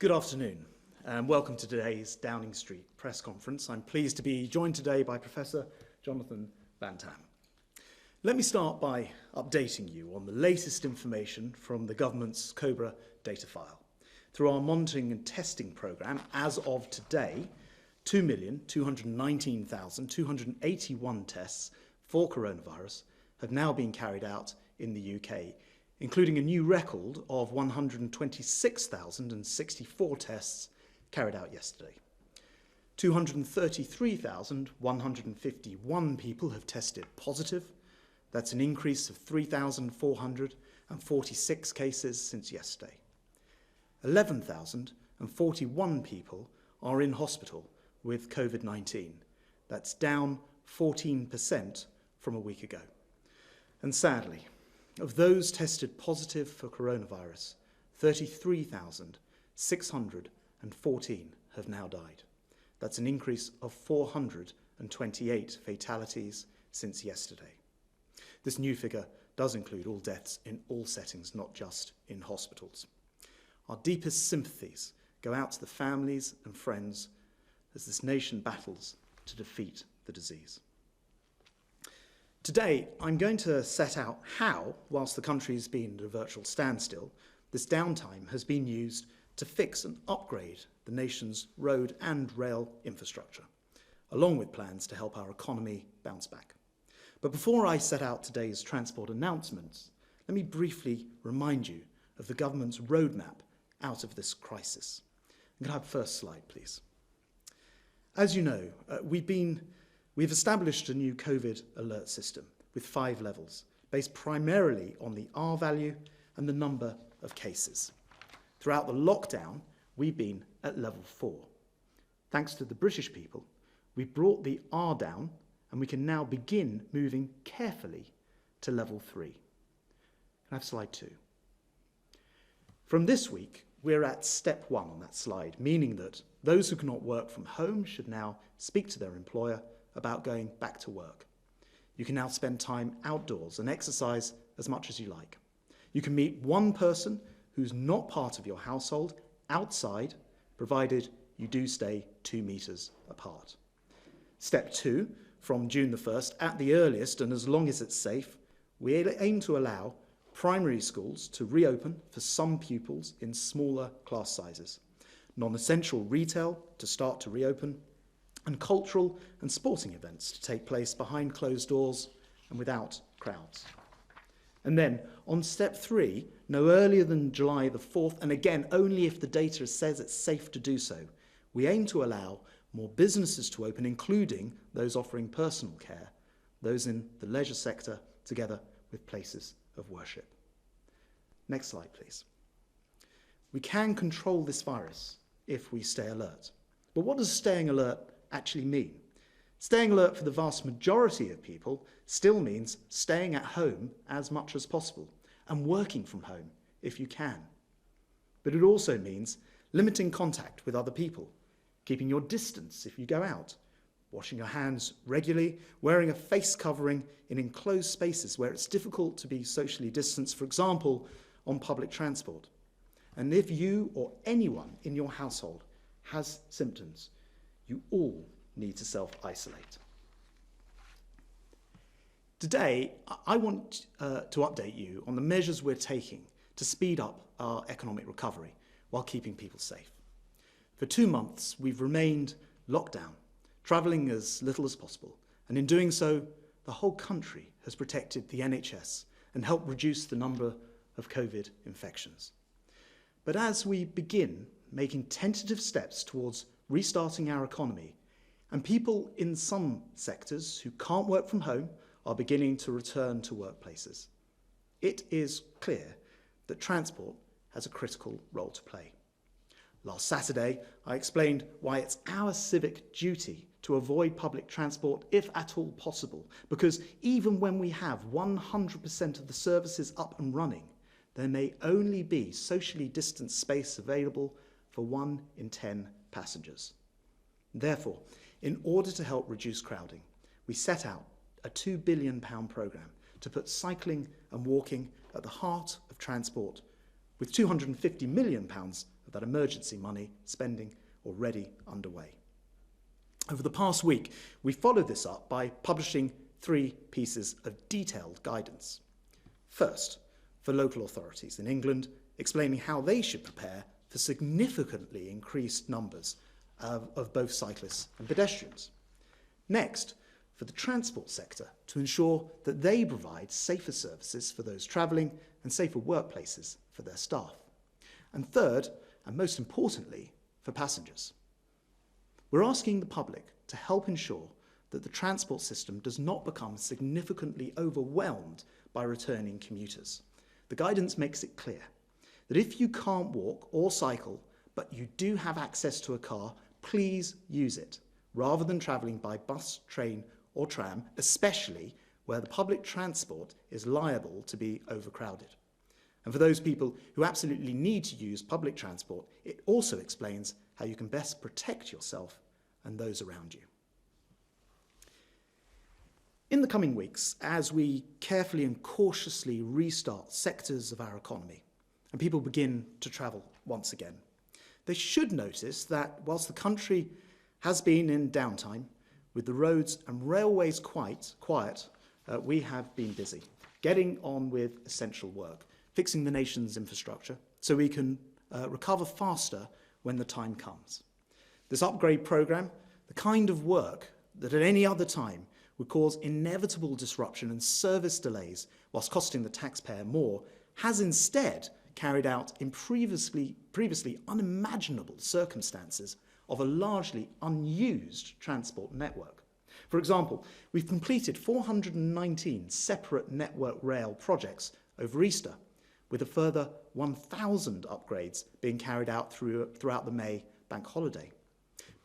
Good afternoon and welcome to today's Downing Street press conference. I'm pleased to be joined today by Professor Jonathan Bantam. Let me start by updating you on the latest information from the government's COBRA data file. Through our monitoring and testing programme, as of today, 2,219,281 tests for coronavirus have now been carried out in the UK, including a new record of 126,064 tests carried out yesterday. 233,151 people have tested positive. That's an increase of 3,446 cases since yesterday. 11,041 people are in hospital with COVID-19. That's down 14% from a week ago. And sadly, of those tested positive for coronavirus, 33,614 have now died. That's an increase of 428 fatalities since yesterday. This new figure does include all deaths in all settings, not just in hospitals. Our deepest sympathies go out to the families and friends as this nation battles to defeat the disease. Today, I'm going to set out how, whilst the country's been at a virtual standstill, this downtime has been used to fix and upgrade the nation's road and rail infrastructure, along with plans to help our economy bounce back. But before I set out today's transport announcements, let me briefly remind you of the government's roadmap out of this crisis. Can I have the first slide, please? As you know, we've established a new COVID alert system with 5 levels, based primarily on the R value and the number of cases. Throughout the lockdown, we've been at level 4. Thanks to the British people, we brought the R down and we can now begin moving carefully to level 3. Can I have slide 2? From this week, we're at step 1 on that slide, meaning that those who cannot work from home should now speak to their employer about going back to work. You can now spend time outdoors and exercise as much as you like. You can meet one person who's not part of your household outside, provided you do stay 2 meters apart. Step 2, from June the 1st, at the earliest and as long as it's safe, we aim to allow primary schools to reopen for some pupils in smaller class sizes, non-essential retail to start to reopen, and cultural and sporting events to take place behind closed doors and without crowds. And then, on step 3, no earlier than July the 4th, and again only if the data says it's safe to do so, we aim to allow more businesses to open, including those offering personal care, those in the leisure sector, together with places of worship. Next slide, please. We can control this virus if we stay alert. But what does staying alert actually mean? Staying alert for the vast majority of people still means staying at home as much as possible and working from home if you can. But it also means limiting contact with other people, keeping your distance if you go out, washing your hands regularly, wearing a face covering in enclosed spaces where it's difficult to be socially distanced, for example, on public transport. And if you or anyone in your household has symptoms, you all need to self-isolate. Today, I want to update you on the measures we're taking to speed up our economic recovery while keeping people safe. For 2 months, we've remained locked down, travelling as little as possible, and in doing so, the whole country has protected the NHS and helped reduce the number of COVID infections. But as we begin making tentative steps towards restarting our economy, and people in some sectors who can't work from home are beginning to return to workplaces, it is clear that transport has a critical role to play. Last Saturday, I explained why it's our civic duty to avoid public transport if at all possible, because even when we have 100% of the services up and running, there may only be socially distanced space available for 1 in 10 passengers. Therefore, in order to help reduce crowding, we set out a £2 billion programme to put cycling and walking at the heart of transport, with £250 million with that emergency money spending already underway. Over the past week, we followed this up by publishing 3 pieces of detailed guidance. First, for local authorities in England, explaining how they should prepare for significantly increased numbers of both cyclists and pedestrians. Next, for the transport sector to ensure that they provide safer services for those travelling and safer workplaces for their staff. And third, and most importantly, for passengers. We're asking the public to help ensure that the transport system does not become significantly overwhelmed by returning commuters. The guidance makes it clear that if you can't walk or cycle, but you do have access to a car, please use it, rather than travelling by bus, train or tram, especially where the public transport is liable to be overcrowded. And for those people who absolutely need to use public transport, it also explains how you can best protect yourself and those around you. In the coming weeks, as we carefully and cautiously restart sectors of our economy and people begin to travel once again, they should notice that whilst the country has been in downtime, with the roads and railways quiet, we have been busy, getting on with essential work, fixing the nation's infrastructure so we can recover faster when the time comes. This upgrade programme, the kind of work that at any other time would cause inevitable disruption and service delays whilst costing the taxpayer more, has instead carried out in previously unimaginable circumstances of a largely unused transport network. For example, we've completed 419 separate Network Rail projects over Easter, with a further 1,000 upgrades being carried out throughout the May bank holiday.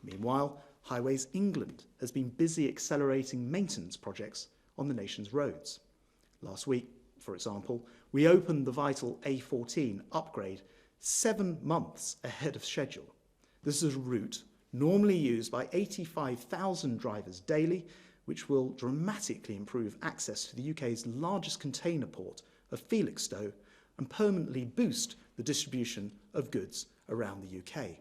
Meanwhile, Highways England has been busy accelerating maintenance projects on the nation's roads. Last week, for example, we opened the vital A14 upgrade 7 months ahead of schedule. This is a route normally used by 85,000 drivers daily, which will dramatically improve access to the UK's largest container port of Felixstowe and permanently boost the distribution of goods around the UK.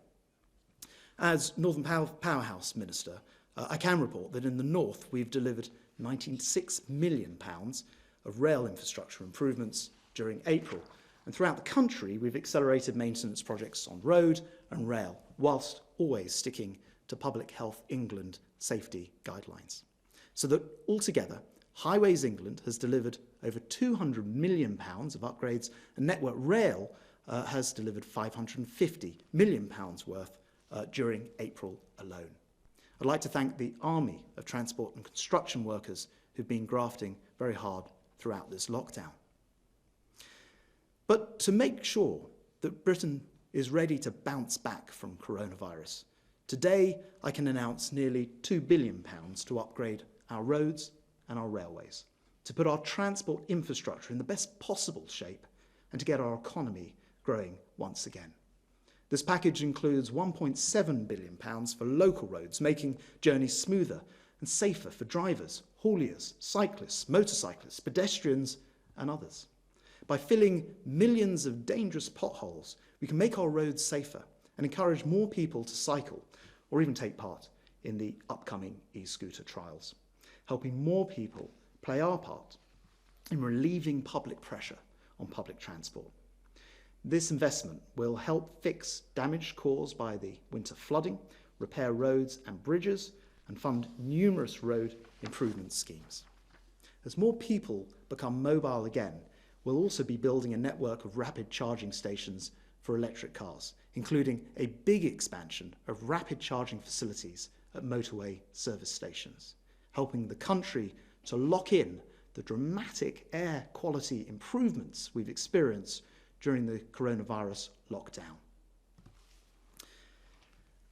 As Northern Powerhouse Minister, I can report that in the North we've delivered £96 million of rail infrastructure improvements during April, and throughout the country we've accelerated maintenance projects on road and rail, whilst always sticking to Public Health England safety guidelines. So that altogether, Highways England has delivered over £200 million of upgrades, and Network Rail has delivered £550 million worth during April alone. I'd like to thank the army of transport and construction workers who've been grafting very hard throughout this lockdown. But to make sure that Britain is ready to bounce back from coronavirus, today I can announce nearly £2 billion to upgrade our roads and our railways, to put our transport infrastructure in the best possible shape and to get our economy growing once again. This package includes £1.7 billion for local roads, making journeys smoother and safer for drivers, hauliers, cyclists, motorcyclists, pedestrians and others. By filling millions of dangerous potholes, we can make our roads safer and encourage more people to cycle or even take part in the upcoming e-scooter trials, helping more people play our part in relieving public pressure on public transport. This investment will help fix damage caused by the winter flooding, repair roads and bridges, and fund numerous road improvement schemes. As more people become mobile again, we'll also be building a network of rapid charging stations for electric cars, including a big expansion of rapid charging facilities at motorway service stations, helping the country to lock in the dramatic air quality improvements we've experienced during the coronavirus lockdown.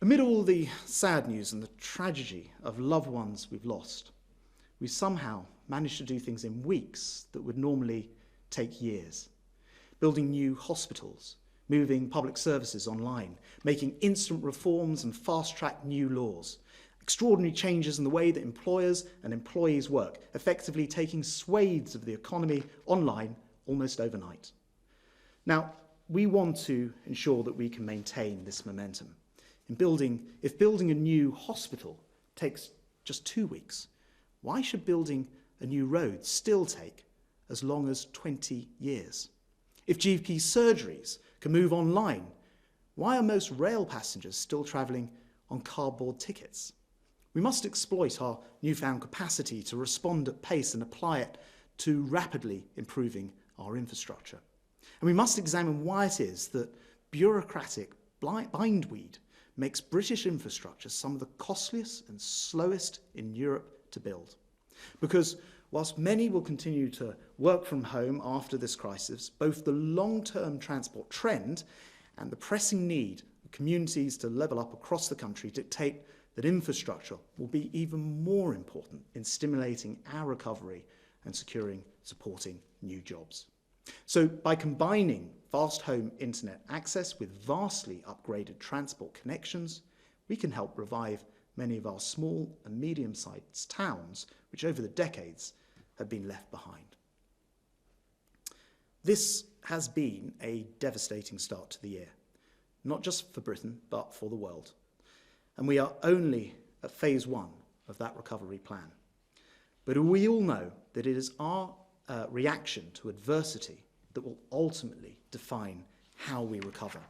Amid all the sad news and the tragedy of loved ones we've lost, we somehow managed to do things in weeks that would normally take years. Building new hospitals, moving public services online, making instant reforms and fast-track new laws, extraordinary changes in the way that employers and employees work, effectively taking swathes of the economy online almost overnight. Now, we want to ensure that we can maintain this momentum. If building a new hospital takes just 2 weeks, why should building a new road still take as long as 20 years? If GP surgeries can move online, why are most rail passengers still travelling on cardboard tickets? We must exploit our newfound capacity to respond at pace and apply it to rapidly improving our infrastructure. And we must examine why it is that bureaucratic bindweed makes British infrastructure some of the costliest and slowest in Europe to build. Because whilst many will continue to work from home after this crisis, both the long-term transport trend and the pressing need of communities to level up across the country dictate that infrastructure will be even more important in stimulating our recovery and supporting new jobs. So by combining fast home internet access with vastly upgraded transport connections, we can help revive many of our small and medium-sized towns, which over the decades have been left behind. This has been a devastating start to the year, not just for Britain, but for the world. And we are only at phase 1 of that recovery plan. But we all know that it is our reaction to adversity that will ultimately define how we recover.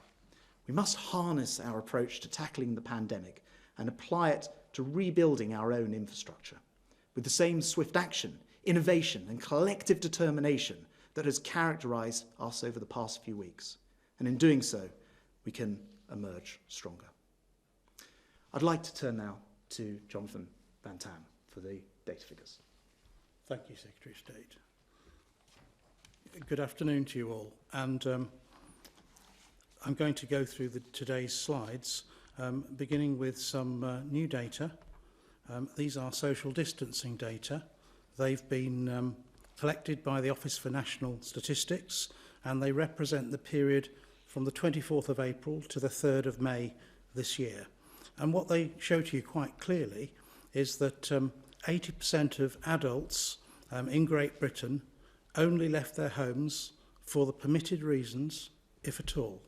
We must harness our approach to tackling the pandemic and apply it to rebuilding our own infrastructure with the same swift action, innovation and collective determination that has characterised us over the past few weeks. And in doing so, we can emerge stronger. I'd like to turn now to Jonathan Van Tam for the data figures. Thank you, Secretary of State. Good afternoon to you all. And I'm going to go through today's slides, beginning with some new data. These are social distancing data. They've been collected by the Office for National Statistics, and they represent the period from the 24th of April to the 3rd of May this year. And what they show to you quite clearly is that 80% of adults in Great Britain only left their homes for the permitted reasons, if at all.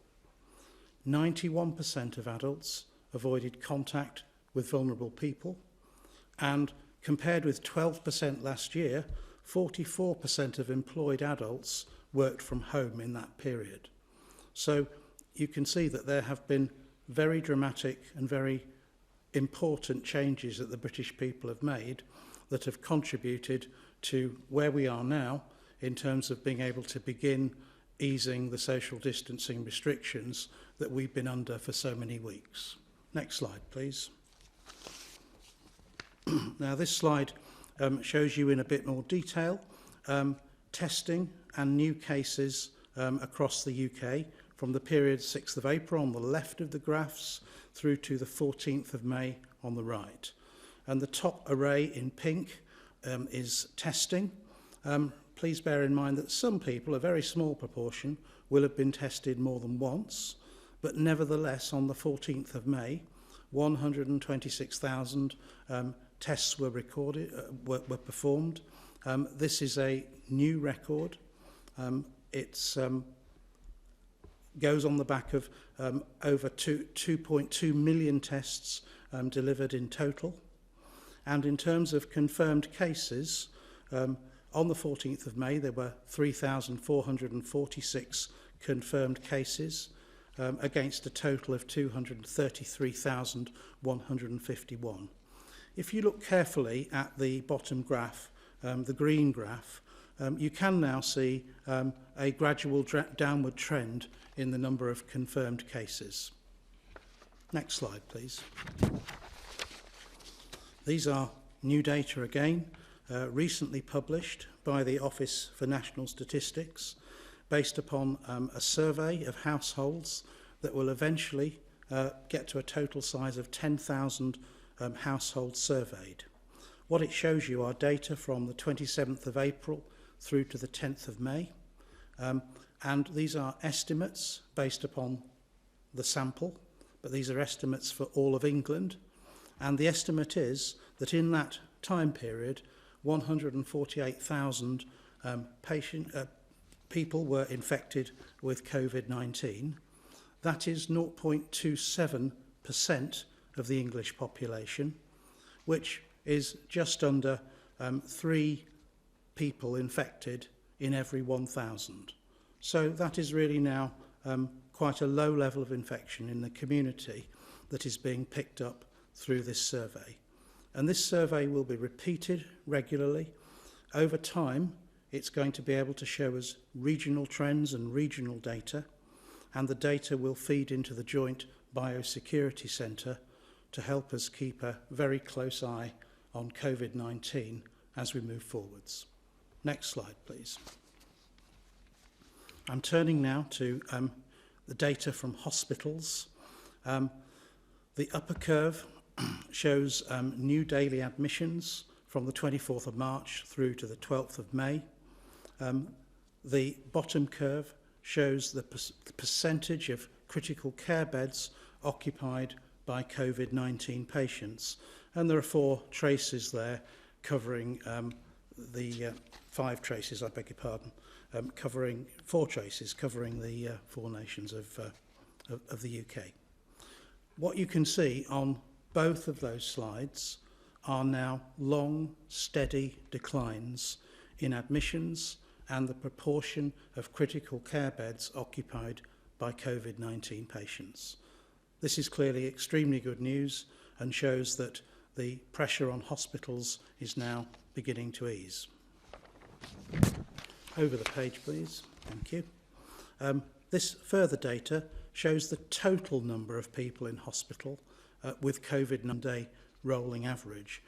91% of adults avoided contact with vulnerable people, and compared with 12% last year, 44% of employed adults worked from home in that period. So you can see that there have been very dramatic and very important changes that the British people have made that have contributed to where we are now in terms of being able to begin easing the social distancing restrictions that we've been under for so many weeks. Next slide, please. Now, this slide shows you in a bit more detail testing and new cases across the UK from the period 6th of April on the left of the graphs through to the 14th of May on the right. And the top array in pink is testing. Please bear in mind that some people, a very small proportion, will have been tested more than once, but nevertheless on the 14th of May, 126,000 tests were recorded, were performed. This is a new record. It's goes on the back of over 2.2 million tests delivered in total. And in terms of confirmed cases, on the 14th of May, there were 3,446 confirmed cases against a total of 233,151. If you look carefully at the bottom graph, the green graph, you can now see a gradual downward trend in the number of confirmed cases. Next slide, please. These are new data again, recently published by the Office for National Statistics, based upon a survey of households that will eventually get to a total size of 10,000 households surveyed. What it shows you are data from the 27th of April through to the 10th of May. And these are estimates based upon the sample, but these are estimates for all of England. And the estimate is that in that time period, 148,000 people were infected with COVID-19. That is 0.27% of the English population, which is just under 3 people infected in every 1,000. So that is really now quite a low level of infection in the community that is being picked up through this survey. And this survey will be repeated regularly. Over time, it's going to be able to show us regional trends and regional data, and the data will feed into the Joint Biosecurity Centre to help us keep a very close eye on COVID-19 as we move forwards. Next slide, please. I'm turning now to the data from hospitals. The upper curve shows new daily admissions from the 24th of March through to the 12th of May. The bottom curve shows the percentage of critical care beds occupied by COVID-19 patients. And there are 4 traces there covering the 5 traces, I beg your pardon, covering 4 traces covering the 4 nations of the UK. What you can see on both of those slides are now long, steady declines in admissions and the proportion of critical care beds occupied by COVID-19 patients. This is clearly extremely good news and shows that the pressure on hospitals is now beginning to ease. Over the page, please. Thank you. This further data shows the total number of people in hospital with COVID-19 day rolling average.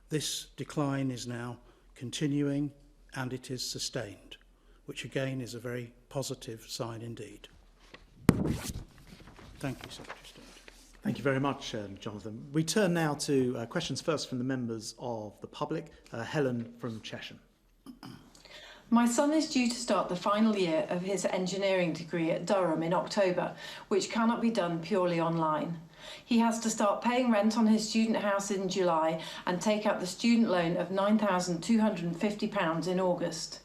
This decline is now continuing and it is sustained, which again is a very positive sign indeed. Thank you, Secretary of State. Thank you very much, Jonathan. We turn now to questions first from the members of the public. Helen from Cheshire. My son is due to start the final year of his engineering degree at Durham in October, which cannot be done purely online. He has to start paying rent on his student house in July and take out the student loan of £9,250 in August.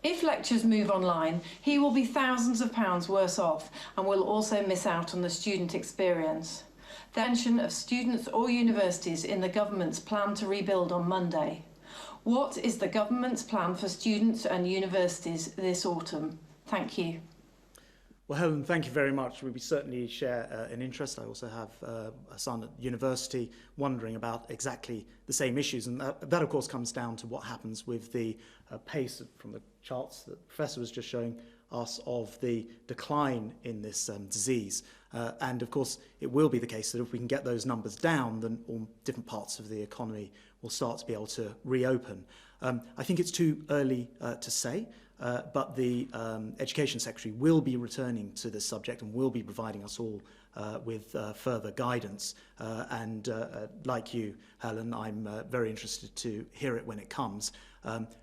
If lectures move online, he will be thousands of pounds worse off and will also miss out on the student experience. The mention of students or universities in the government's plan to rebuild on Monday. What is the government's plan for students and universities this autumn? Thank you. Well, Helen, thank you very much. We certainly share an interest. I also have a son at university wondering about exactly the same issues. And that of course, comes down to what happens with the pace from the charts that the Professor was just showing us of the decline in this disease. And of course, it will be the case that if we can get those numbers down, then all different parts of the economy will start to be able to reopen. I think it's too early to say. But the Education Secretary will be returning to this subject and will be providing us all with further guidance. And like you, Helen, I'm very interested to hear it when it comes.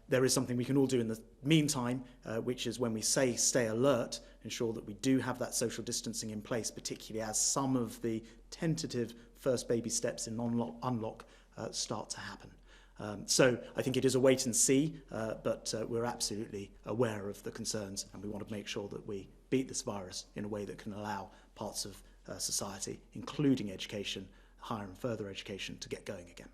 There is something we can all do in the meantime, which is when we say stay alert, ensure that we do have that social distancing in place, particularly as some of the tentative first baby steps in unlock start to happen. So I think it is a wait and see, but we're absolutely aware of the concerns and we want to make sure that we beat this virus in a way that can allow parts of society, including education, higher and further education, to get going again.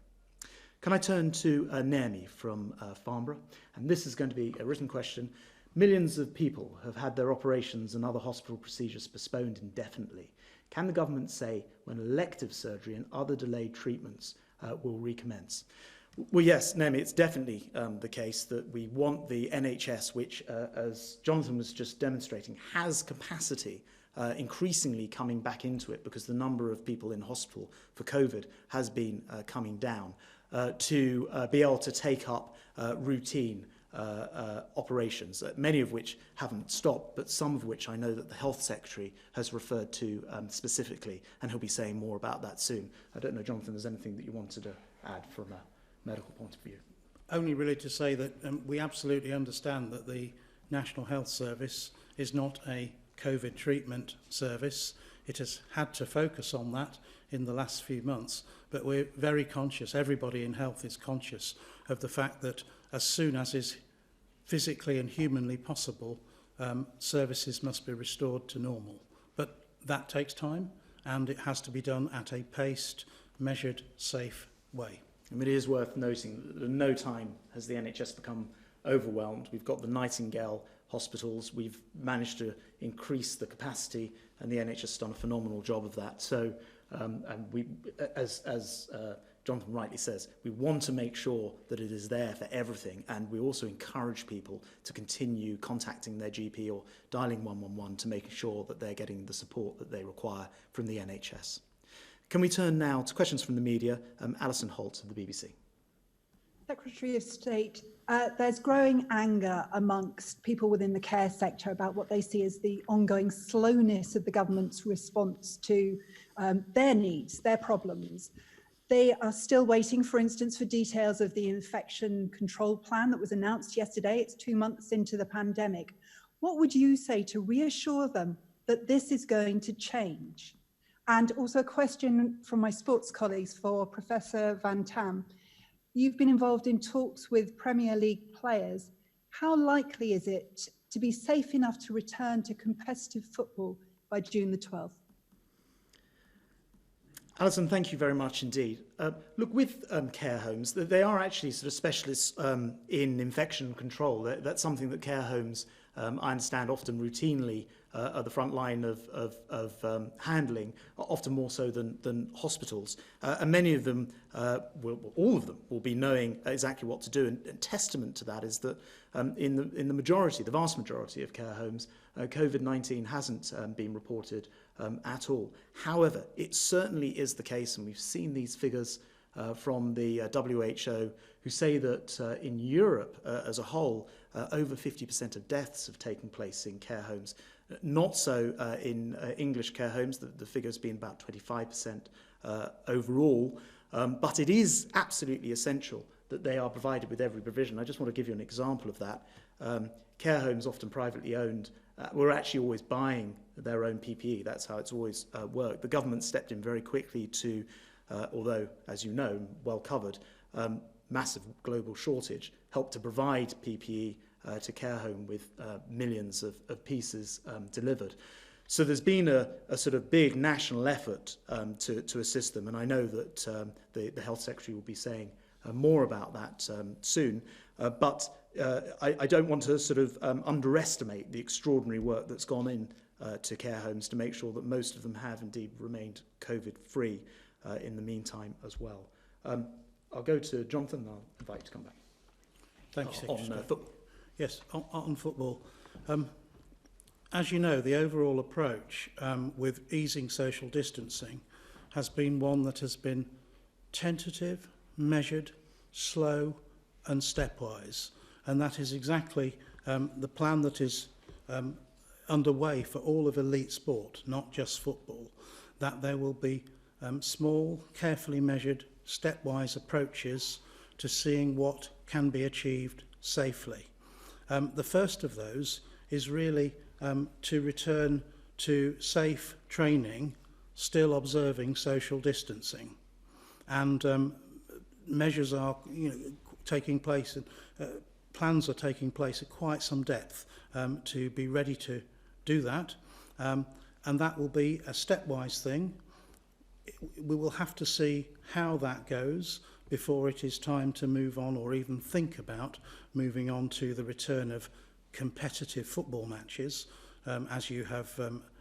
Can I turn to Naomi from Farnborough? And this is going to be a written question. Millions of people have had their operations and other hospital procedures postponed indefinitely. Can the government say when elective surgery and other delayed treatments will recommence? Well, yes, Naomi, it's definitely the case that we want the NHS, which, as Jonathan was just demonstrating, has capacity increasingly coming back into it because the number of people in hospital for COVID has been coming down, to be able to take up routine operations, many of which haven't stopped, but some of which I know that the Health Secretary has referred to specifically, and he'll be saying more about that soon. I don't know, Jonathan, there's anything that you wanted to add from a medical point of view? Only really to say that we absolutely understand that the National Health Service is not a COVID treatment service. It has had to focus on that in the last few months, but we're very conscious, everybody in health is conscious of the fact that as soon as is physically and humanly possible, services must be restored to normal. But that takes time, and it has to be done at a paced, measured, safe way. And it is worth noting that at no time has the NHS become overwhelmed. We've got the Nightingale hospitals, we've managed to increase the capacity, and the NHS has done a phenomenal job of that. So, and we, as Jonathan rightly says, we want to make sure that it is there for everything, and we also encourage people to continue contacting their GP or dialing 111 to make sure that they're getting the support that they require from the NHS. Can we turn now to questions from the media? Alison Holt of the BBC. Secretary of State, there's growing anger amongst people within the care sector about what they see as the ongoing slowness of the government's response to their needs, their problems. They are still waiting, for instance, for details of the infection control plan that was announced yesterday. It's 2 months into the pandemic. What would you say to reassure them that this is going to change? And also a question from my sports colleagues for Professor Van Tam. You've been involved in talks with Premier League players. How likely is it to be safe enough to return to competitive football by June the 12th? Alison, thank you very much indeed. Look, with care homes, they are actually sort of specialists in infection control. That's something that care homes, I understand, often routinely are the front line of handling, often more so than hospitals. And many of them, all of them, will be knowing exactly what to do. And testament to that is that in the vast majority of care homes, COVID-19 hasn't been reported at all. However, it certainly is the case, and we've seen these figures from the WHO, who say that in Europe as a whole, over 50% of deaths have taken place in care homes. Not so in English care homes, the figure's been about 25% overall, but it is absolutely essential that they are provided with every provision. I just want to give you an example of that. Care homes, often privately owned, were actually always buying their own PPE. That's how it's always worked. The government stepped in very quickly to, although, as you know, well covered, massive global shortage, helped to provide PPE to care home with millions of pieces delivered. So there's been a sort of big national effort to assist them, and I know that the Health Secretary will be saying more about that soon. But I don't want to sort of underestimate the extraordinary work that's gone in to care homes to make sure that most of them have indeed remained COVID-free in the meantime as well. I'll go to Jonathan, and I'll invite you to come back. Thank you, Secretary. On football. Yes, on football. As you know, the overall approach with easing social distancing has been one that has been tentative, measured, slow and stepwise. And that is exactly the plan that is underway for all of elite sport, not just football, that there will be small, carefully measured, stepwise approaches to seeing what can be achieved safely. The first of those is really to return to safe training, still observing social distancing. And measures are taking place, and plans are taking place at quite some depth to be ready to do that. And that will be a stepwise thing. We will have to see how that goes before it is time to move on or even think about moving on to the return of competitive football matches, as you have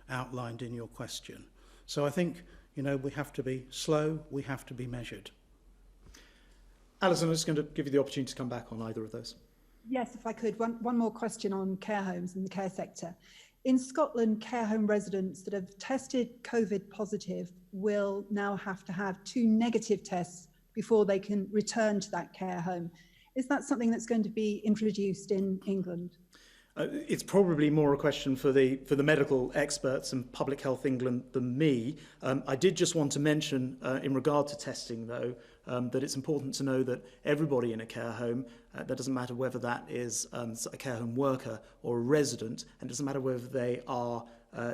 outlined in your question. So I think, we have to be slow, we have to be measured. Alison, I'm just going to give you the opportunity to come back on either of those. Yes, if I could. One more question on care homes and the care sector. In Scotland, care home residents that have tested COVID positive will now have to have 2 negative tests before they can return to that care home. Is that something that's going to be introduced in England? It's probably more a question for the medical experts and Public Health England than me. I did just want to mention, in regard to testing, though, that it's important to know that everybody in a care home, that doesn't matter whether that is a care home worker or a resident, and it doesn't matter whether they are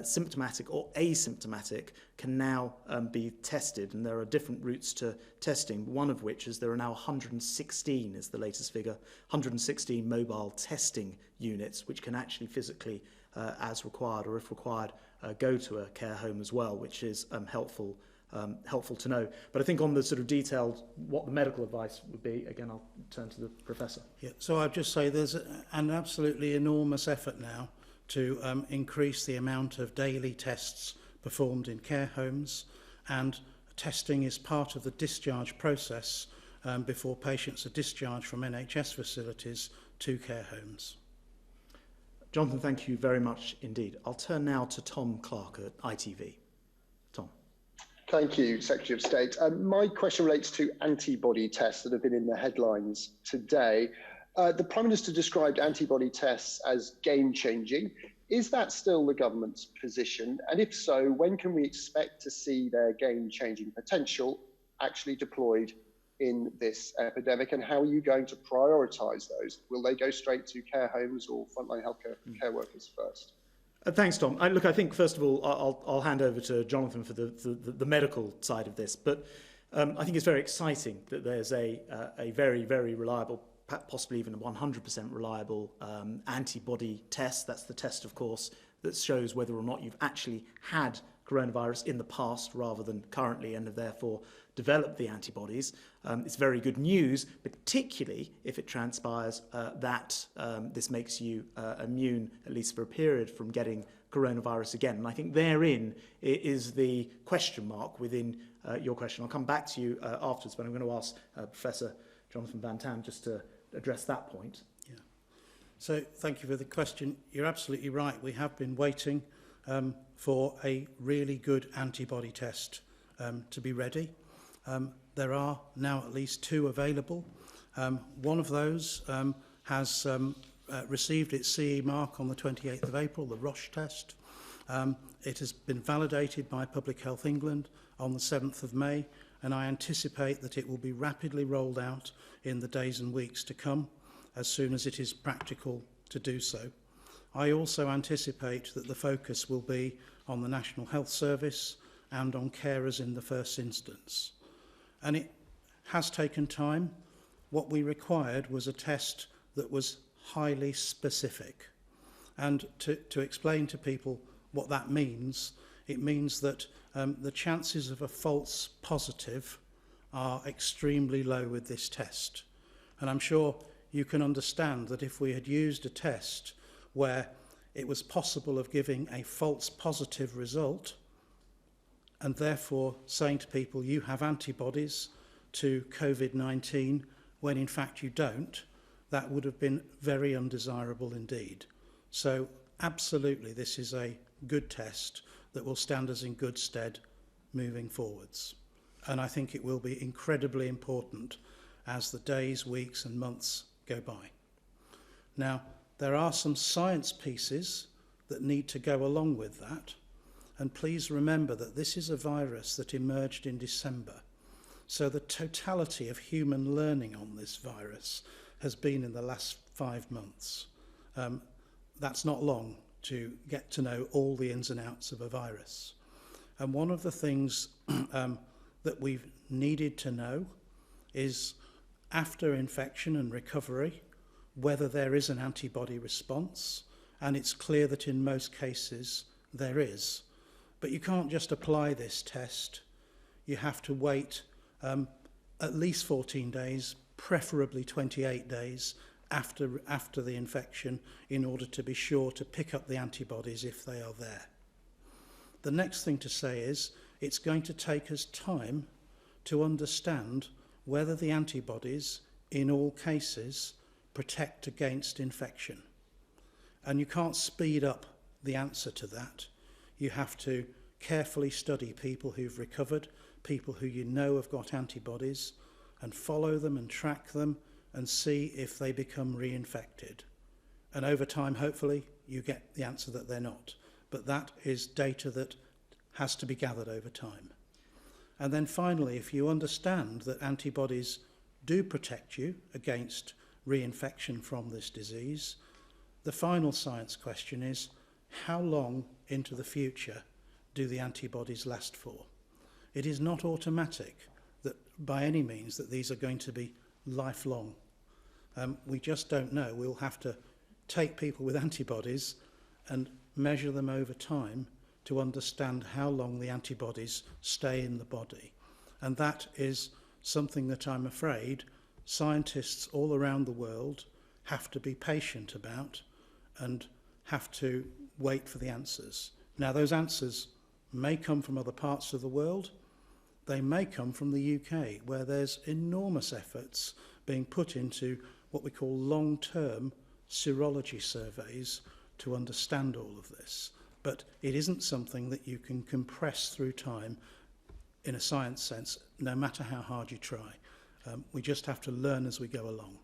symptomatic or asymptomatic can now be tested, and there are different routes to testing, one of which is there are now 116, is the latest figure, 116 mobile testing units which can actually physically, as required or if required, go to a care home as well, which is helpful to know. But I think on the sort of detailed, what the medical advice would be, again, I'll turn to the Professor. Yeah, so I'd just say there's an absolutely enormous effort now to increase the amount of daily tests performed in care homes, and testing is part of the discharge process before patients are discharged from NHS facilities to care homes. Jonathan, thank you very much indeed. I'll turn now to Tom Clark at ITV. Tom. Thank you, Secretary of State. My question relates to antibody tests that have been in the headlines today. The Prime Minister described antibody tests as game-changing. Is that still the government's position? And if so, when can we expect to see their game-changing potential actually deployed in this epidemic? And how are you going to prioritise those? Will they go straight to care homes or frontline healthcare care workers first? Thanks, Tom. Look, I think, first of all, I'll hand over to Jonathan for the medical side of this. But I think it's very exciting that there's a very, very reliable, possibly even a 100% reliable antibody test. That's the test, of course, that shows whether or not you've actually had coronavirus in the past rather than currently, and have therefore developed the antibodies. It's very good news, particularly if it transpires that this makes you immune, at least for a period, from getting coronavirus again. And I think therein is the question mark within your question. I'll come back to you afterwards, but I'm going to ask Professor Jonathan Van Tam just to address that point. Yeah. So thank you for the question. You're absolutely right. We have been waiting for a really good antibody test to be ready. There are now at least 2 available. One of those has received its CE mark on the 28th of April, the Roche test. It has been validated by Public Health England on the 7th of May, and I anticipate that it will be rapidly rolled out in the days and weeks to come, as soon as it is practical to do so. I also anticipate that the focus will be on the National Health Service and on carers in the first instance. And it has taken time. What we required was a test that was highly specific. And to explain to people what that means, it means that the chances of a false positive are extremely low with this test. And I'm sure you can understand that if we had used a test where it was possible of giving a false positive result, and therefore saying to people, you have antibodies to COVID-19, when in fact you don't, that would have been very undesirable indeed. So absolutely, this is a good test that will stand us in good stead moving forwards. And I think it will be incredibly important as the days, weeks and months go by. Now, there are some science pieces that need to go along with that. And please remember that this is a virus that emerged in December. So the totality of human learning on this virus has been in the last 5 months. That's not long to get to know all the ins and outs of a virus. And one of the things that we've needed to know is, after infection and recovery, whether there is an antibody response, and it's clear that in most cases there is. But you can't just apply this test. You have to wait at least 14 days, preferably 28 days after the infection, in order to be sure to pick up the antibodies if they are there. The next thing to say is it's going to take us time to understand whether the antibodies, in all cases, protect against infection. And you can't speed up the answer to that. You have to carefully study people who've recovered, people who you know have got antibodies, and follow them and track them and see if they become reinfected. And over time, hopefully, you get the answer that they're not. But that is data that has to be gathered over time. And then finally, if you understand that antibodies do protect you against reinfection from this disease, the final science question is, how long into the future do the antibodies last for? It is not automatic that by any means that these are going to be lifelong. We just don't know. We'll have to take people with antibodies and measure them over time to understand how long the antibodies stay in the body. And that is something that I'm afraid scientists all around the world have to be patient about and have to wait for the answers. Now, those answers may come from other parts of the world. They may come from the UK, where there's enormous efforts being put into what we call long-term serology surveys to understand all of this. But it isn't something that you can compress through time in a science sense, no matter how hard you try. We just have to learn as we go along.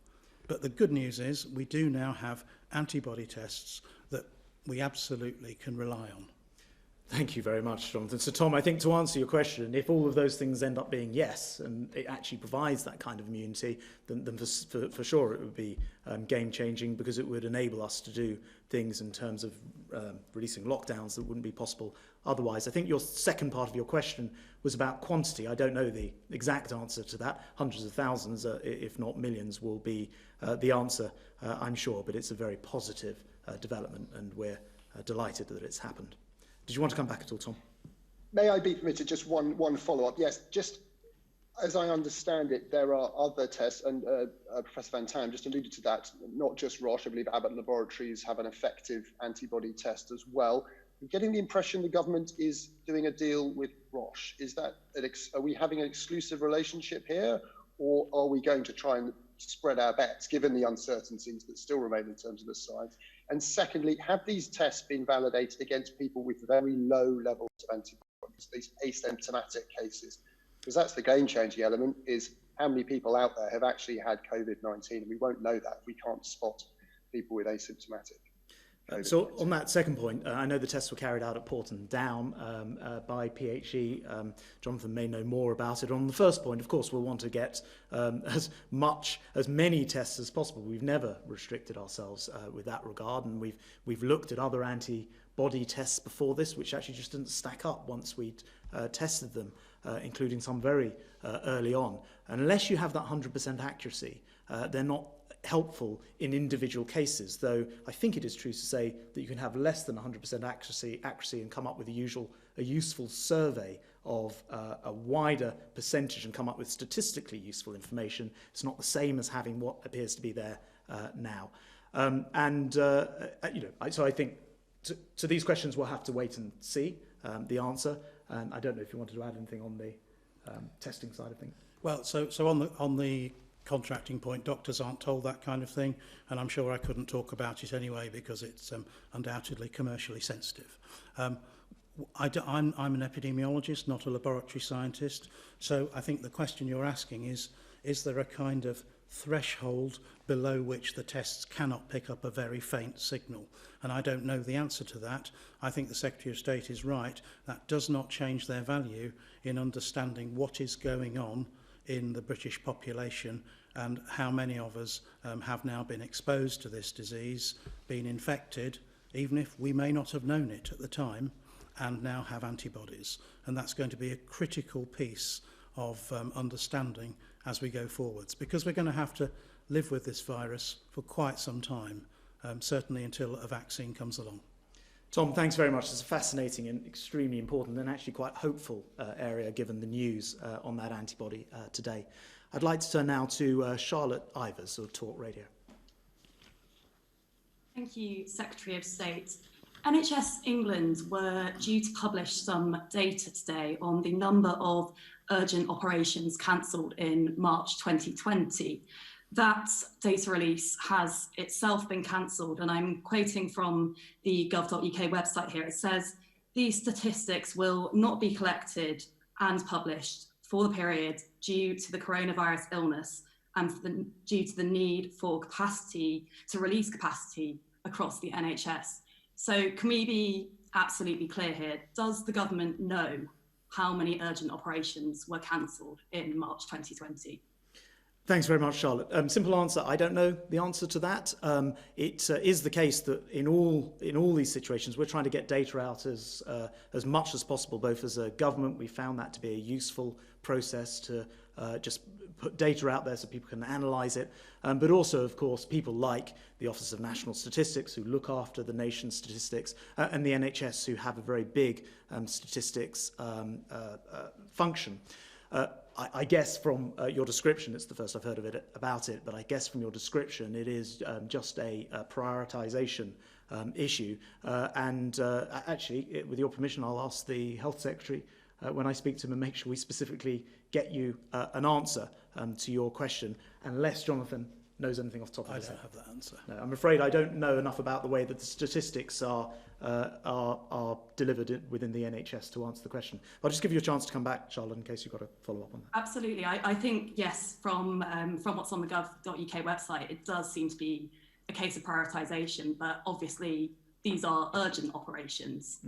But the good news is we do now have antibody tests that we absolutely can rely on. Thank you very much, Jonathan. So, Tom, I think to answer your question, if all of those things end up being yes, and it actually provides that kind of immunity, then for sure it would be game-changing, because it would enable us to do things in terms of releasing lockdowns that wouldn't be possible otherwise. I think your second part of your question was about quantity. I don't know the exact answer to that. Hundreds of thousands, if not millions, will be the answer, I'm sure, but it's a very positive development, and we're delighted that it's happened. Did you want to come back at all, Tom? May I be permitted just one follow-up? Yes, just as I understand it, there are other tests, and Professor Van Tam just alluded to that, not just Roche. I believe Abbott Laboratories have an effective antibody test as well. I'm getting the impression the government is doing a deal with Roche. Is that are we having an exclusive relationship here, or are we going to try and spread our bets, given the uncertainties that still remain in terms of the science? And secondly, have these tests been validated against people with very low levels of antibodies, these asymptomatic cases? Because that's the game-changing element, is how many people out there have actually had COVID-19, and we won't know that if we can't spot people with asymptomatic. So on that second point, I know the tests were carried out at Porton Down by PHE. Jonathan may know more about it. On the first point, of course, we'll want to get as many tests as possible. We've never restricted ourselves with that regard, and we've looked at other antibody tests before this, which actually just didn't stack up once we'd tested them, including some very early on. And unless you have that 100% accuracy, they're not helpful in individual cases, though I think it is true to say that you can have less than 100% accuracy and come up with a useful survey of a wider percentage and come up with statistically useful information. It's not the same as having what appears to be there now. So I think to these questions we'll have to wait and see the answer. And I don't know if you wanted to add anything on the testing side of things. Well, so on the contracting point, doctors aren't told that kind of thing, and I'm sure I couldn't talk about it anyway because it's undoubtedly commercially sensitive. I'm an epidemiologist, not a laboratory scientist, so I think the question you're asking is there a kind of threshold below which the tests cannot pick up a very faint signal? And I don't know the answer to that. I think the Secretary of State is right. That does not change their value in understanding what is going on in the British population and how many of us have now been exposed to this disease, been infected, even if we may not have known it at the time, and now have antibodies. And that's going to be a critical piece of understanding as we go forwards, because we're going to have to live with this virus for quite some time, certainly until a vaccine comes along. Tom, thanks very much. It's a fascinating and extremely important and actually quite hopeful area given the news on that antibody today. I'd like to turn now to Charlotte Ivers of Talk Radio. Thank you, Secretary of State. NHS England were due to publish some data today on the number of urgent operations cancelled in March 2020. That data release has itself been cancelled, and I'm quoting from the gov.uk website here. It says, these statistics will not be collected and published for the period due to the coronavirus illness and due to the need for capacity, to release capacity across the NHS. So can we be absolutely clear here? Does the government know how many urgent operations were cancelled in March 2020? Thanks very much, Charlotte. Simple answer, I don't know the answer to that. It is the case that in all these situations, we're trying to get data out as much as possible, both as a government. We found that to be a useful process to just put data out there so people can analyse it. But also, of course, people like the Office of National Statistics, who look after the nation's statistics, and the NHS, who have a very big statistics function. I guess from your description, it's the first I've heard of about it, but I guess from your description, it is just a prioritisation issue. Actually, with your permission, I'll ask the Health Secretary when I speak to him and make sure we specifically get you an answer to your question, unless Jonathan knows anything off the top of his head. I don't have that answer. No, I'm afraid I don't know enough about the way that the statistics are delivered within the NHS to answer the question. I'll just give you a chance to come back, Charlotte, in case you've got a follow-up on that. Absolutely. I think, yes, from what's on the gov.uk website, it does seem to be a case of prioritisation, but obviously these are urgent operations.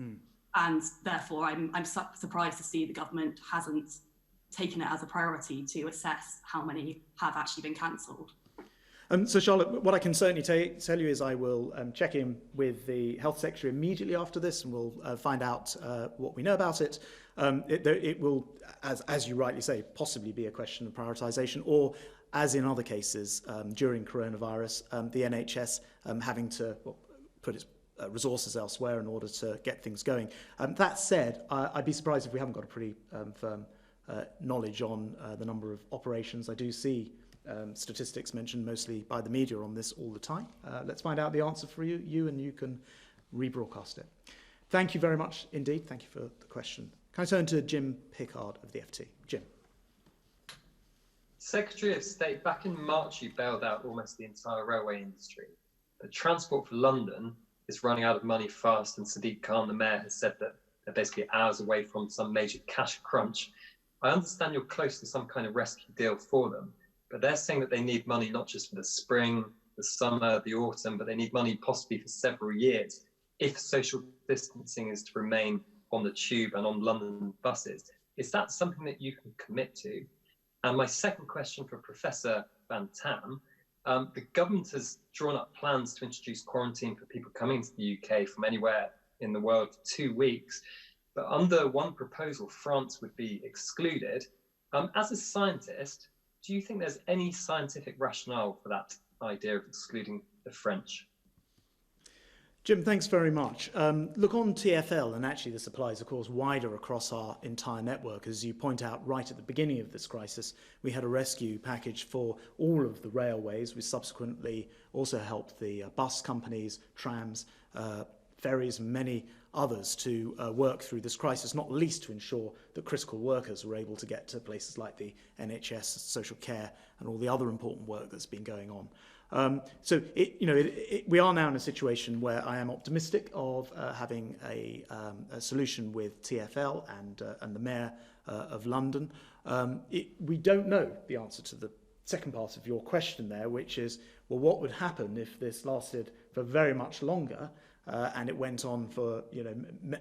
And therefore, I'm surprised to see the government hasn't taken it as a priority to assess how many have actually been cancelled. So, Charlotte, what I can certainly tell you is I will check in with the Health Secretary immediately after this, and we'll find out what we know about it. It will, as you rightly say, possibly be a question of prioritisation, or, as in other cases during coronavirus, the NHS having to put its resources elsewhere in order to get things going. That said, I'd be surprised if we haven't got a pretty firm knowledge on the number of operations. I do see statistics mentioned mostly by the media on this all the time. Let's find out the answer for you, and you can rebroadcast it. Thank you very much indeed. Thank you for the question. Can I turn to Jim Pickard of the FT? Jim. Secretary of State, back in March, you bailed out almost the entire railway industry. But Transport for London is running out of money fast, and Sadiq Khan, the mayor, has said that they're basically hours away from some major cash crunch. I understand you're close to some kind of rescue deal for them, but they're saying that they need money not just for the spring, the summer, the autumn, but they need money possibly for several years if social distancing is to remain on the tube and on London buses. Is that something that you can commit to? And my second question for Professor Van Tam, the government has drawn up plans to introduce quarantine for people coming to the UK from anywhere in the world for 2 weeks. But under one proposal, France would be excluded. As a scientist, do you think there's any scientific rationale for that idea of excluding the French? Jim, thanks very much. Look, on TfL, and actually this applies, of course, wider across our entire network. As you point out right at the beginning of this crisis, we had a rescue package for all of the railways. We subsequently also helped the bus companies, trams, ferries, and many others to work through this crisis, not least to ensure that critical workers were able to get to places like the NHS, social care, and all the other important work that's been going on. We are now in a situation where I am optimistic of having a solution with TfL and the Mayor of London. We don't know the answer to the second part of your question there, which is, well, what would happen if this lasted for very much longer and it went on for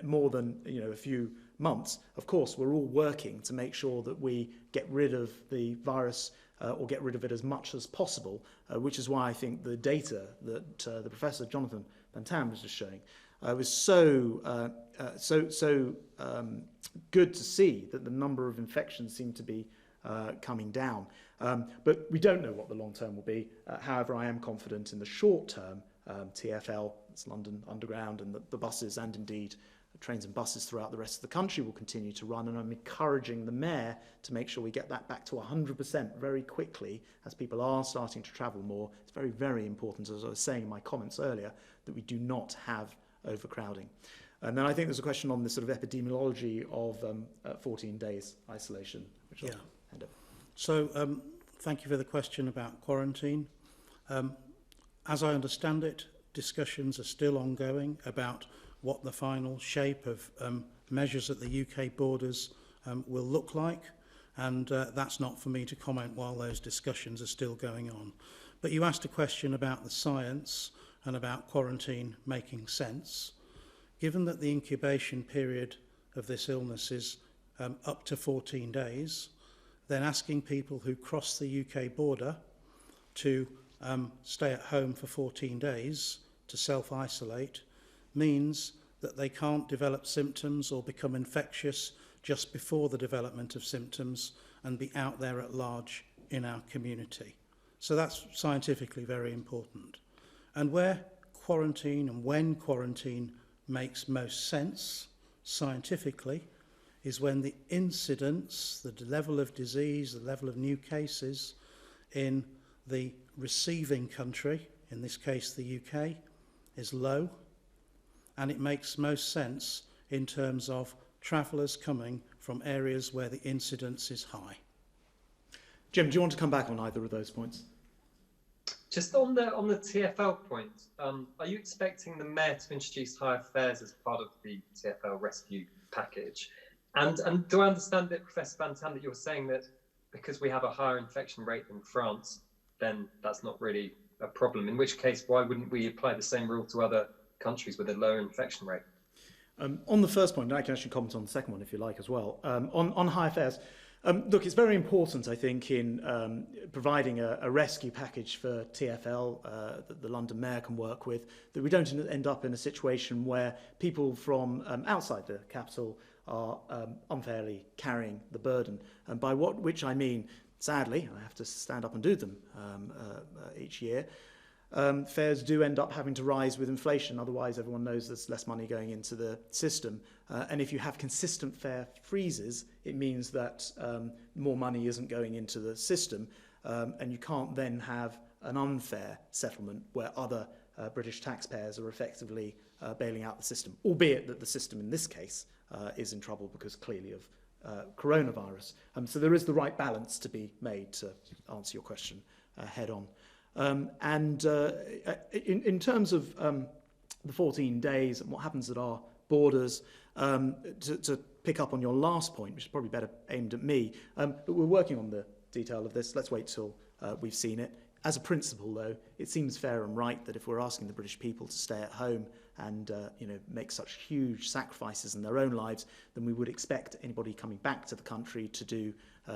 more than a few months? Of course, we're all working to make sure that we get rid of the virus or get rid of it as much as possible, which is why I think the data that the Professor Jonathan Van Tam was just showing was so good to see that the number of infections seem to be coming down. But we don't know what the long term will be. However, I am confident in the short term, TfL, it's London Underground, and the buses, and indeed trains and buses throughout the rest of the country, will continue to run, and I'm encouraging the Mayor to make sure we get that back to 100% very quickly as people are starting to travel more. It's very, very important, as I was saying in my comments earlier, that we do not have overcrowding. And then I think there's a question on the sort of epidemiology of 14 days isolation, which I'll hand over. So thank you for the question about quarantine. As I understand it, discussions are still ongoing about what the final shape of measures at the UK borders will look like, and that's not for me to comment while those discussions are still going on. But you asked a question about the science and about quarantine making sense. Given that the incubation period of this illness is up to 14 days, then asking people who cross the UK border to stay at home for 14 days to self-isolate means that they can't develop symptoms or become infectious just before the development of symptoms and be out there at large in our community. So that's scientifically very important. And where quarantine and when quarantine makes most sense scientifically is when the incidence, the level of disease, the level of new cases in the receiving country, in this case the UK, is low, and it makes most sense in terms of travellers coming from areas where the incidence is high. Jim, do you want to come back on either of those points? Just on the TfL point, are you expecting the Mayor to introduce higher fares as part of the TfL rescue package? And do I understand that, Professor Van Tam, that you're saying that because we have a higher infection rate than France, then that's not really a problem? In which case, why wouldn't we apply the same rule to other countries with a lower infection rate? On the first point, and I can actually comment on the second one if you like as well. On higher fares, look, it's very important, I think, in providing a rescue package for TfL that the London Mayor can work with, that we don't end up in a situation where people from outside the capital are unfairly carrying the burden. And by which I mean, sadly, I have to stand up and do them each year, fares do end up having to rise with inflation. Otherwise, everyone knows there's less money going into the system. And if you have consistent fare freezes, it means that more money isn't going into the system. And you can't then have an unfair settlement where other British taxpayers are effectively bailing out the system, albeit that the system in this case is in trouble because clearly of coronavirus. So there is the right balance to be made to answer your question head on. In terms of the 14 days and what happens at our borders, to pick up on your last point, which is probably better aimed at me, but we're working on the detail of this. Let's wait till we've seen it. As a principle, though, it seems fair and right that if we're asking the British people to stay at home and make such huge sacrifices in their own lives, then we would expect anybody coming back to the country to do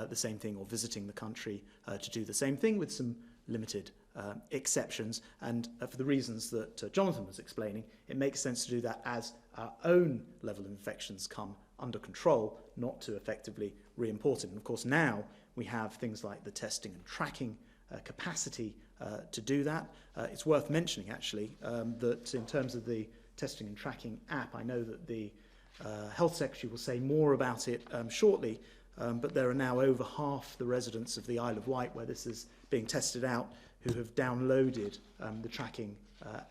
the same thing, or visiting the country to do the same thing, with some limited exceptions. And for the reasons that Jonathan was explaining, it makes sense to do that as our own level of infections come under control, not to effectively re-import it. And of course now we have things like the testing and tracking capacity to do that. It's worth mentioning actually that in terms of the testing and tracking app, I know that the Health Secretary will say more about it shortly, but there are now over half the residents of the Isle of Wight where this is being tested out who have downloaded the tracking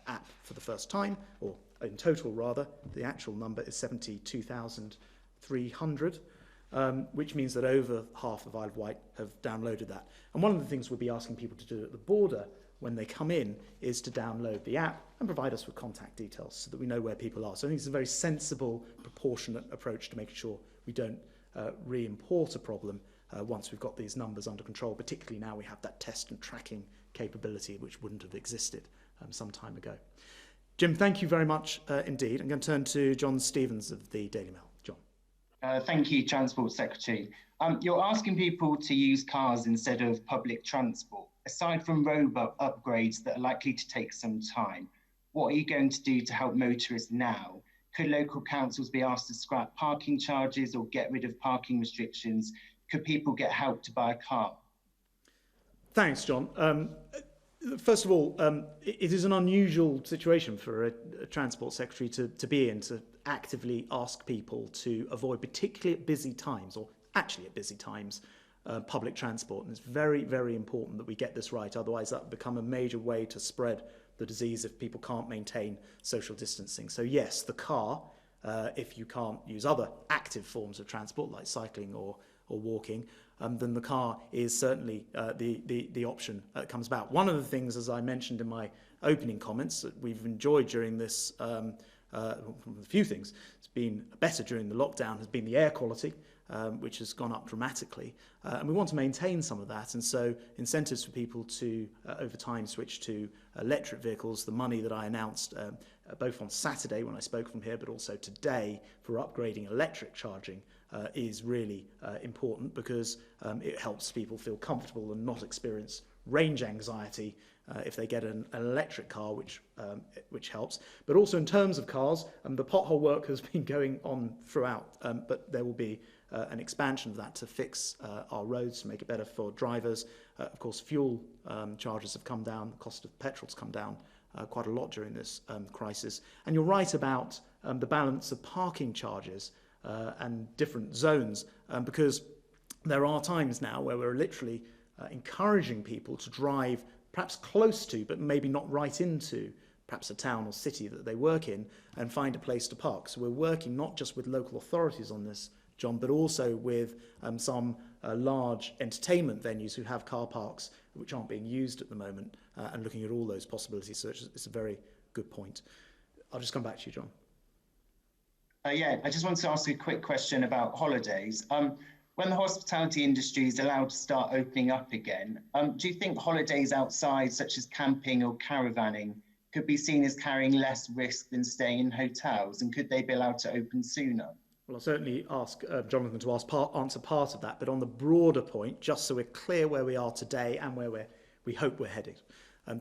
app for the first time, or in total rather. The actual number is 72,300, which means that over half of Isle of Wight have downloaded that. And one of the things we'll be asking people to do at the border when they come in is to download the app and provide us with contact details so that we know where people are. So I think it's a very sensible, proportionate approach to making sure we don't re-import a problem once we've got these numbers under control, particularly now we have that test and tracking capability which wouldn't have existed some time ago. Jim, thank you very much indeed. I'm going to turn to John Stevens of the Daily Mail. John. Thank you, Transport Secretary. You're asking people to use cars instead of public transport. Aside from road upgrades that are likely to take some time, what are you going to do to help motorists now? Could local councils be asked to scrap parking charges or get rid of parking restrictions? Could people get help to buy a car? Thanks, John. First of all, it is an unusual situation for a Transport Secretary to be in, to actively ask people to avoid, particularly at busy times, or actually at busy times, public transport. And it's very, very important that we get this right. Otherwise, that will become a major way to spread the disease if people can't maintain social distancing. So yes, the car, if you can't use other active forms of transport like cycling or walking, then the car is certainly the option that comes about. One of the things, as I mentioned in my opening comments, that we've enjoyed during this, a few things, it's been better during the lockdown, has been the air quality, which has gone up dramatically. And we want to maintain some of that. And so incentives for people to, over time, switch to electric vehicles, the money that I announced both on Saturday when I spoke from here, but also today for upgrading electric charging is really important, because it helps people feel comfortable and not experience range anxiety if they get an electric car, which helps. But also in terms of cars, the pothole work has been going on throughout, but there will be an expansion of that to fix our roads, to make it better for drivers. Of course, fuel charges have come down, the cost of petrol's come down quite a lot during this crisis. And you're right about the balance of parking charges and different zones, because there are times now where we're literally encouraging people to drive perhaps close to, but maybe not right into, perhaps a town or city that they work in, and find a place to park. So we're working not just with local authorities on this, John, but also with some large entertainment venues who have car parks which aren't being used at the moment, and looking at all those possibilities. So it's a very good point. I'll just come back to you, John. Yeah, I just want to ask a quick question about holidays. When the hospitality industry is allowed to start opening up again, do you think holidays outside, such as camping or caravanning, could be seen as carrying less risk than staying in hotels? And could they be allowed to open sooner? Well, I'll certainly ask Jonathan to answer part of that, but on the broader point, just so we're clear where we are today and where we hope we're headed.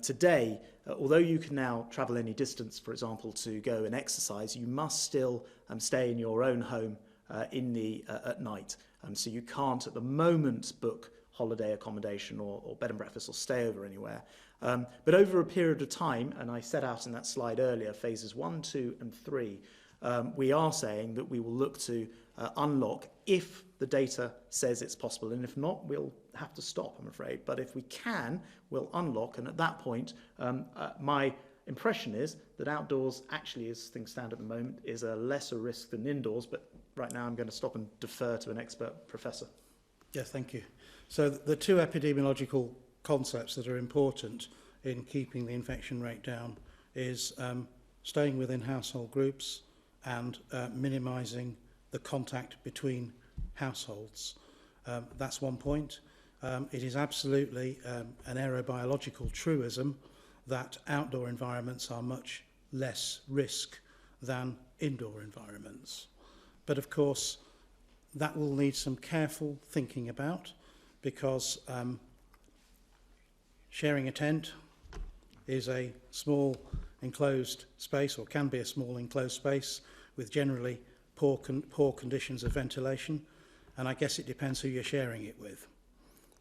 Today, although you can now travel any distance, for example, to go and exercise, you must still stay in your own home at night. So you can't at the moment book holiday accommodation or bed and breakfast or stay over anywhere. But over a period of time, and I set out in that slide earlier, phases 1, 2 and 3, we are saying that we will look to unlock if the data says it's possible, and if not, we'll have to stop, I'm afraid. But if we can, we'll unlock, and at that point, my impression is that outdoors actually, as things stand at the moment, is a lesser risk than indoors, but right now I'm going to stop and defer to an expert professor. Yes, thank you. So the two epidemiological concepts that are important in keeping the infection rate down is staying within household groups and minimising the contact between households. That's one point. It is absolutely an aerobiological truism that outdoor environments are much less risk than indoor environments. But of course, that will need some careful thinking about, because sharing a tent is a small enclosed space, or can be a small enclosed space, with generally poor conditions of ventilation, and I guess it depends who you're sharing it with.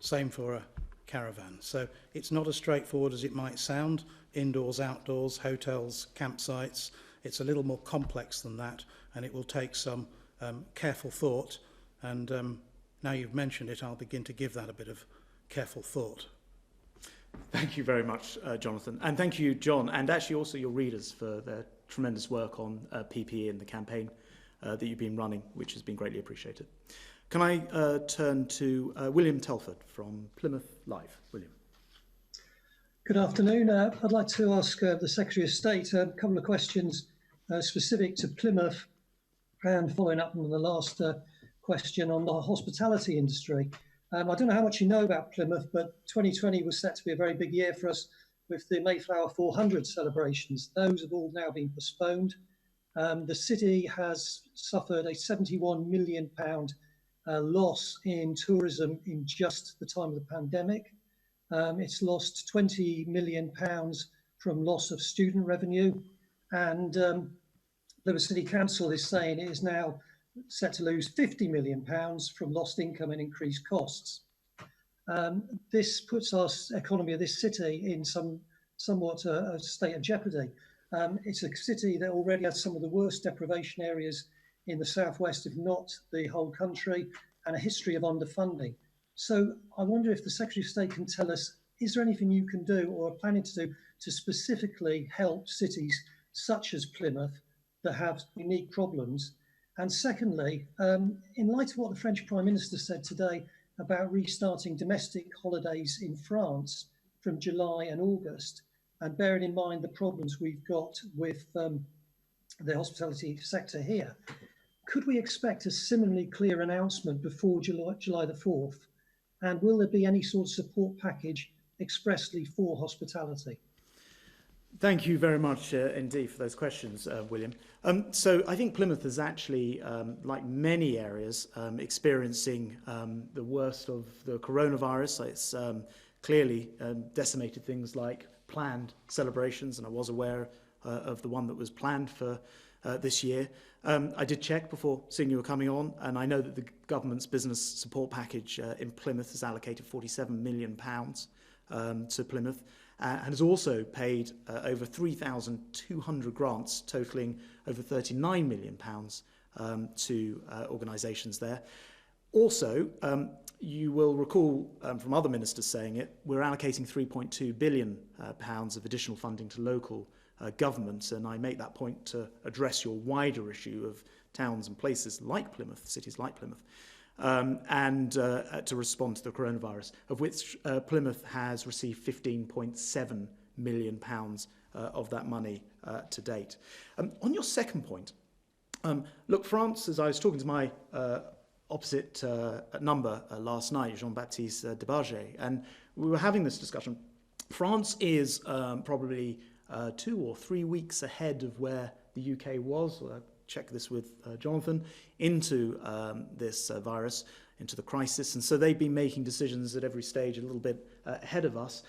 Same for a caravan. So it's not as straightforward as it might sound. Indoors, outdoors, hotels, campsites. It's a little more complex than that, and it will take some careful thought. And now you've mentioned it, I'll begin to give that a bit of careful thought. Thank you very much, Jonathan. And thank you, John, and actually also your readers for their tremendous work on PPE and the campaign that you've been running, which has been greatly appreciated. Can I turn to William Telford from Plymouth Live? William. Good afternoon. I'd like to ask the Secretary of State a couple of questions specific to Plymouth, and following up on the last question on the hospitality industry. I don't know how much you know about Plymouth, but 2020 was set to be a very big year for us with the Mayflower 400 celebrations. Those have all now been postponed. The city has suffered a £71 million loss in tourism in just the time of the pandemic. It's lost £20 million from loss of student revenue, and the City Council is saying it is now set to lose £50 million from lost income and increased costs. This puts our economy of this city in somewhat a state of jeopardy. It's a city that already has some of the worst deprivation areas in the southwest, if not the whole country, and a history of underfunding. So I wonder if the Secretary of State can tell us, is there anything you can do or are planning to do to specifically help cities such as Plymouth that have unique problems? And secondly, in light of what the French Prime Minister said today about restarting domestic holidays in France from July and August, and bearing in mind the problems we've got with the hospitality sector here, could we expect a similarly clear announcement before July the 4th? And will there be any sort of support package expressly for hospitality? Thank you very much indeed for those questions, William. So I think Plymouth is actually, like many areas, experiencing the worst of the coronavirus. It's clearly decimated things like planned celebrations, and I was aware of the one that was planned for this year. I did check before seeing you were coming on, and I know that the government's business support package in Plymouth has allocated £47 million to Plymouth, and has also paid over 3,200 grants totalling over £39 million to organisations there. Also, you will recall from other ministers saying it, we're allocating £3.2 billion of additional funding to local government, and I make that point to address your wider issue of towns and places like Plymouth, cities like Plymouth, and to respond to the coronavirus, of which Plymouth has received £15.7 million of that money to date. On your second point, look, France, as I was talking to my opposite number last night, Jean-Baptiste Debarge, and we were having this discussion. France is probably 2 or 3 weeks ahead of where the UK was. Check this with Jonathan, into this virus, into the crisis. And so they've been making decisions at every stage a little bit ahead of us.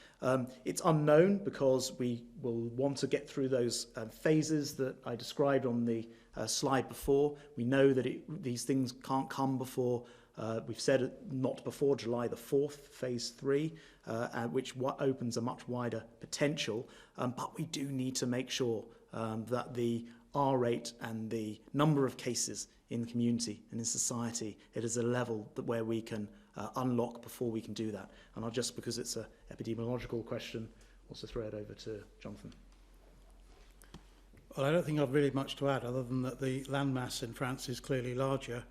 It's unknown because we will want to get through those phases that I described on the slide before. We know that these things can't come before, we've said it, not before July the 4th, phase 3, which opens a much wider potential. But we do need to make sure that the R rate and the number of cases in the community and in society, it is a level that where we can unlock before we can do that. And I'll just, because it's an epidemiological question, also throw it over to Jonathan. Well, I don't think I've really much to add other than that the landmass in France is clearly larger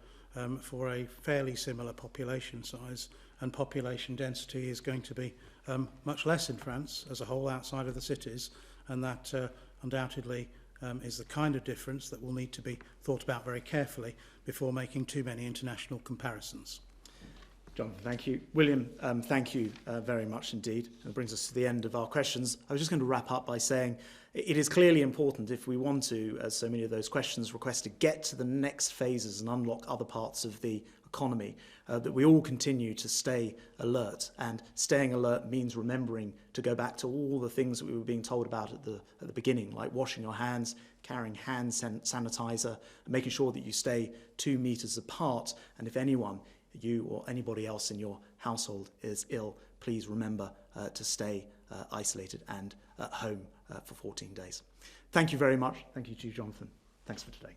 for a fairly similar population size, and population density is going to be much less in France as a whole outside of the cities, and that undoubtedly is the kind of difference that will need to be thought about very carefully before making too many international comparisons. Jonathan, thank you. William, thank you very much indeed. That brings us to the end of our questions. I was just going to wrap up by saying it is clearly important, if we want to, as so many of those questions request, to get to the next phases and unlock other parts of the economy, that we all continue to stay alert. And staying alert means remembering to go back to all the things that we were being told about at the beginning, like washing your hands, carrying hand sanitizer, making sure that you stay 2 meters apart. And if anyone, you or anybody else in your household, is ill, please remember to stay isolated and at home for 14 days. Thank you very much. Thank you to you, Jonathan. Thanks for today.